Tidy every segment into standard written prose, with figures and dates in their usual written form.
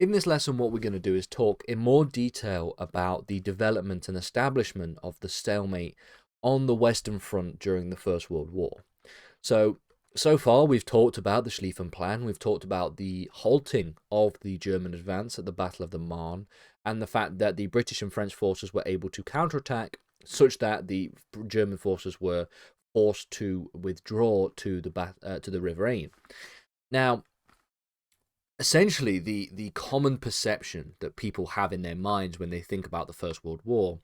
In this lesson, what we're going to do is talk in more detail about the development and establishment of the stalemate on the Western Front during the First World War. So far, we've talked about the Schlieffen Plan, we've talked about the halting of the German advance at the Battle of the Marne, and the fact that the British and French forces were able to counterattack such that the German forces were forced to withdraw to the River Ain. Now, essentially, the common perception that people have in their minds when they think about the First World War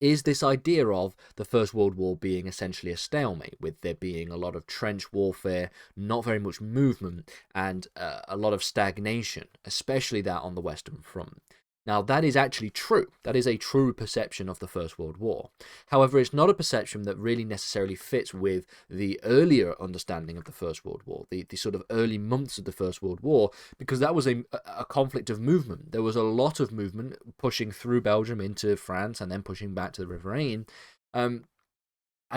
is this idea of the First World War being essentially a stalemate, with there being a lot of trench warfare, not very much movement, and a lot of stagnation, especially that on the Western Front. Now, that is actually true. That is a true perception of the First World War. However, it's not a perception that really necessarily fits with the earlier understanding of the First World War, the sort of early months of the First World War, because that was a conflict of movement. There was a lot of movement pushing through Belgium into France and then pushing back to the River Ain. And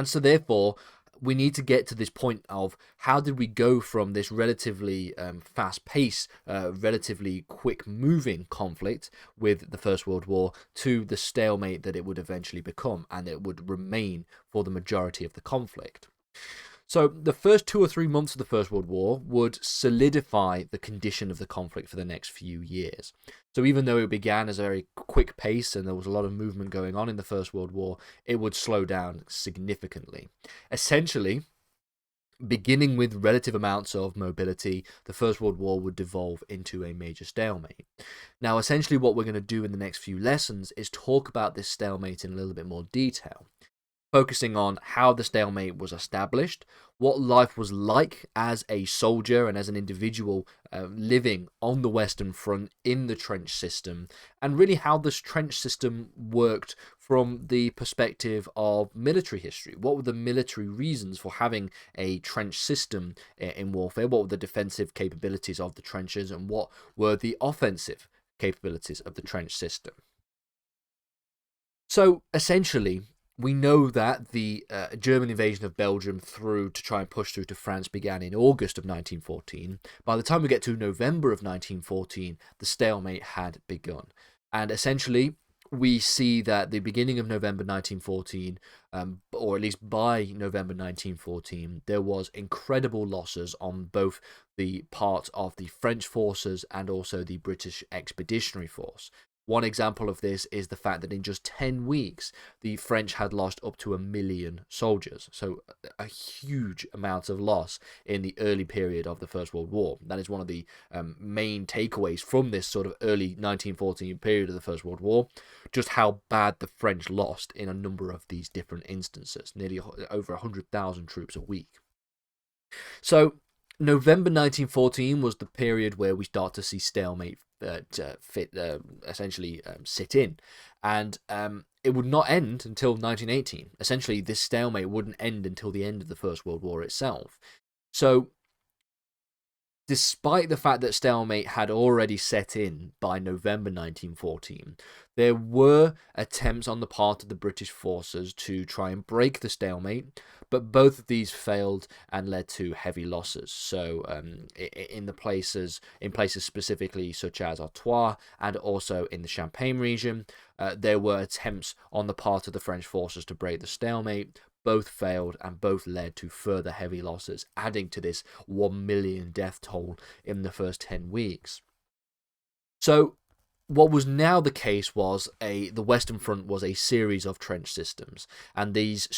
so, therefore, we need to get to this point of how did we go from this relatively fast-paced, relatively quick-moving conflict with the First World War to the stalemate that it would eventually become, and it would remain for the majority of the conflict. So the first 2 or 3 months of the First World War would solidify the condition of the conflict for the next few years. So even though it began as a very quick pace and there was a lot of movement going on in the First World War, it would slow down significantly. Essentially, beginning with relative amounts of mobility, the First World War would devolve into a major stalemate. Now, essentially what we're going to do in the next few lessons is talk about this stalemate in a little bit more detail, focusing on how the stalemate was established, what life was like as a soldier and as an individual living on the Western Front in the trench system, and really how this trench system worked from the perspective of military history. What were the military reasons for having a trench system in warfare? What were the defensive capabilities of the trenches, and what were the offensive capabilities of the trench system? So essentially, we know that the German invasion of Belgium to try and push through to France began in August of 1914. By the time we get to November of 1914, the stalemate had begun. And essentially, we see that the beginning of November 1914, or at least by November 1914, there was incredible losses on both the part of the French forces and also the British Expeditionary Force. One example of this is the fact that in just 10 weeks, the French had lost up to 1 million soldiers. So a huge amount of loss in the early period of the First World War. That is one of the main takeaways from this sort of early 1914 period of the First World War, just how bad the French lost in a number of these different instances, nearly over 100,000 troops a week. So November 1914 was the period where we start to see stalemate essentially sit in, and it would not end until 1918. Essentially, this stalemate wouldn't end until the end of the First World War itself. So, despite the fact that stalemate had already set in by November 1914, there were attempts on the part of the British forces to try and break the stalemate, but both of these failed and led to heavy losses. So in places specifically such as Artois and also in the Champagne region, there were attempts on the part of the French forces to break the stalemate. Both failed and both led to further heavy losses, adding to this 1 million death toll in the first 10 weeks. So what was now the case was the Western Front was a series of trench systems, and these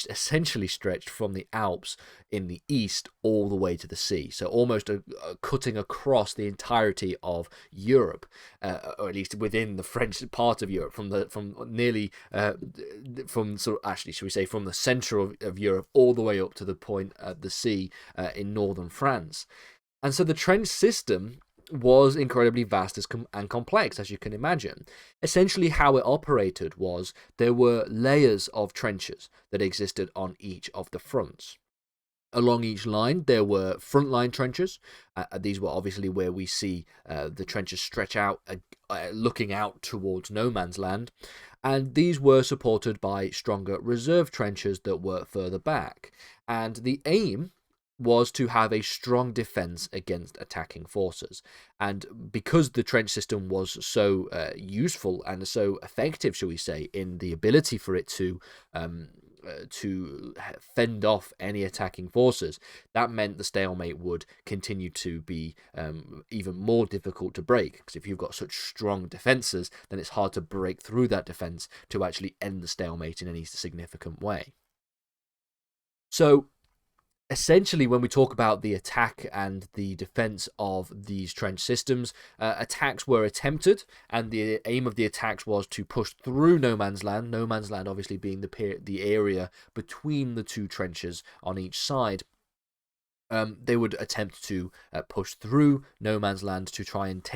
essentially stretched from the Alps in the east all the way to the sea, so almost cutting across the entirety of Europe, or at least within the French part of Europe, from the center of Europe all the way up to the point at the sea in northern France. And so the trench system was incredibly vast and complex, as you can imagine. Essentially, how it operated was there were layers of trenches that existed on each of the fronts. Along each line, there were frontline trenches. These were obviously where we see the trenches stretch out, looking out towards no man's land. And these were supported by stronger reserve trenches that were further back. And the aim was to have a strong defense against attacking forces. And because the trench system was so useful and so effective, shall we say, in the ability for it to fend off any attacking forces, that meant the stalemate would continue to be even more difficult to break, because if you've got such strong defenses, then it's hard to break through that defense to actually end the stalemate in any significant way. So essentially, when we talk about the attack and the defense of these trench systems, attacks were attempted, and the aim of the attacks was to push through no man's land obviously being the area between the two trenches on each side. They would attempt to push through no man's land to try and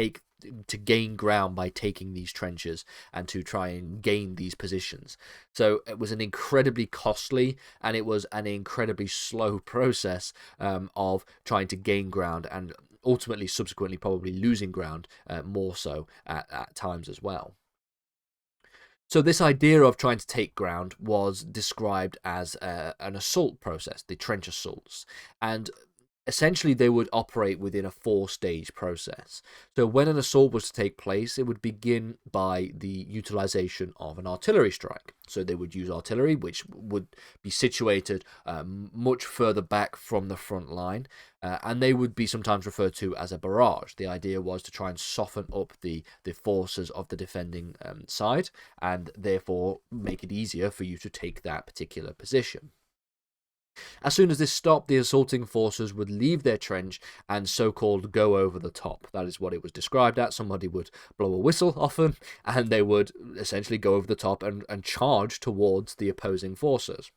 gain ground by taking these trenches and to try and gain these positions. So it was an incredibly costly and it was an incredibly slow process of trying to gain ground, and ultimately, subsequently, probably losing ground more so at times as well. So this idea of trying to take ground was described as an assault process, the trench assaults, and essentially they would operate within a 4-stage process. So when an assault was to take place, it would begin by the utilization of an artillery strike. So they would use artillery, which would be situated much further back from the front line, and they would be sometimes referred to as a barrage. The idea was to try and soften up the forces of the defending side, and therefore make it easier for you to take that particular position. As soon as this stopped, the assaulting forces would leave their trench and so-called go over the top. That is what it was described as. Somebody would blow a whistle often, and they would essentially go over the top and charge towards the opposing forces.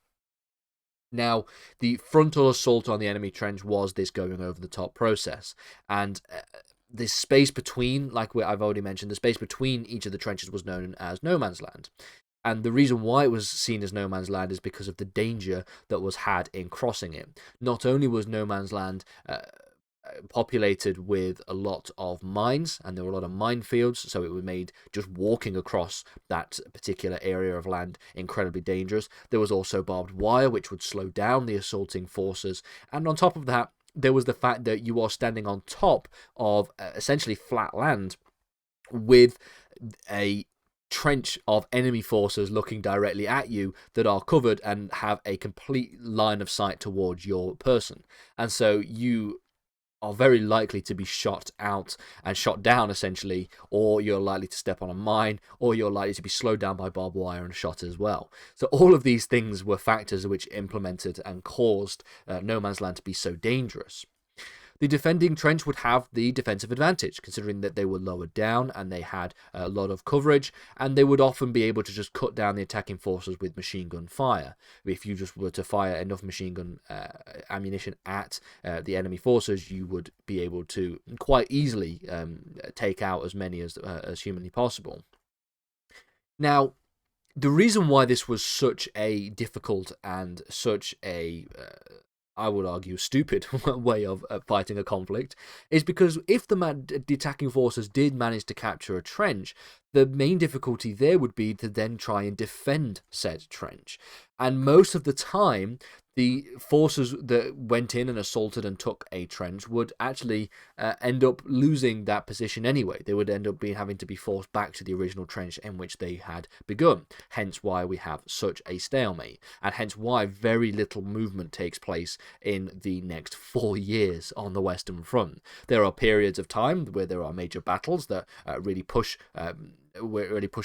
Now, the frontal assault on the enemy trench was this going over the top process, and this space between, like I've already mentioned, the space between each of the trenches was known as no man's land. And the reason why it was seen as no man's land is because of the danger that was had in crossing it. Not only was no man's land populated with a lot of mines, and there were a lot of minefields, so it was made just walking across that particular area of land incredibly dangerous. There was also barbed wire, which would slow down the assaulting forces. And on top of that, there was the fact that you are standing on top of essentially flat land with a trench of enemy forces looking directly at you that are covered and have a complete line of sight towards your person. And so you are very likely to be shot out and shot down, essentially, or you're likely to step on a mine, or you're likely to be slowed down by barbed wire and shot as well. So all of these things were factors which implemented and caused no man's land to be so dangerous. The defending trench would have the defensive advantage, considering that they were lower down and they had a lot of coverage, and they would often be able to just cut down the attacking forces with machine gun fire. If you just were to fire enough machine gun ammunition at the enemy forces, you would be able to quite easily take out as many as humanly possible. Now, the reason why this was such a difficult and such a I would argue, stupid way of fighting a conflict is because if the attacking forces did manage to capture a trench, the main difficulty there would be to then try and defend said trench. And most of the time, the forces that went in and assaulted and took a trench would actually end up losing that position anyway. They would end up having to be forced back to the original trench in which they had begun. Hence why we have such a stalemate, and hence why very little movement takes place in the next 4 years on the Western Front. There are periods of time where there are major battles that really push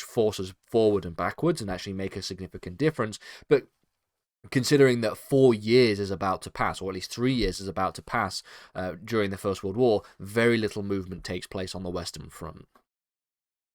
forces forward and backwards and actually make a significant difference, but considering that 4 years is about to pass, or at least 3 years is about to pass during the First World War, very little movement takes place on the Western Front.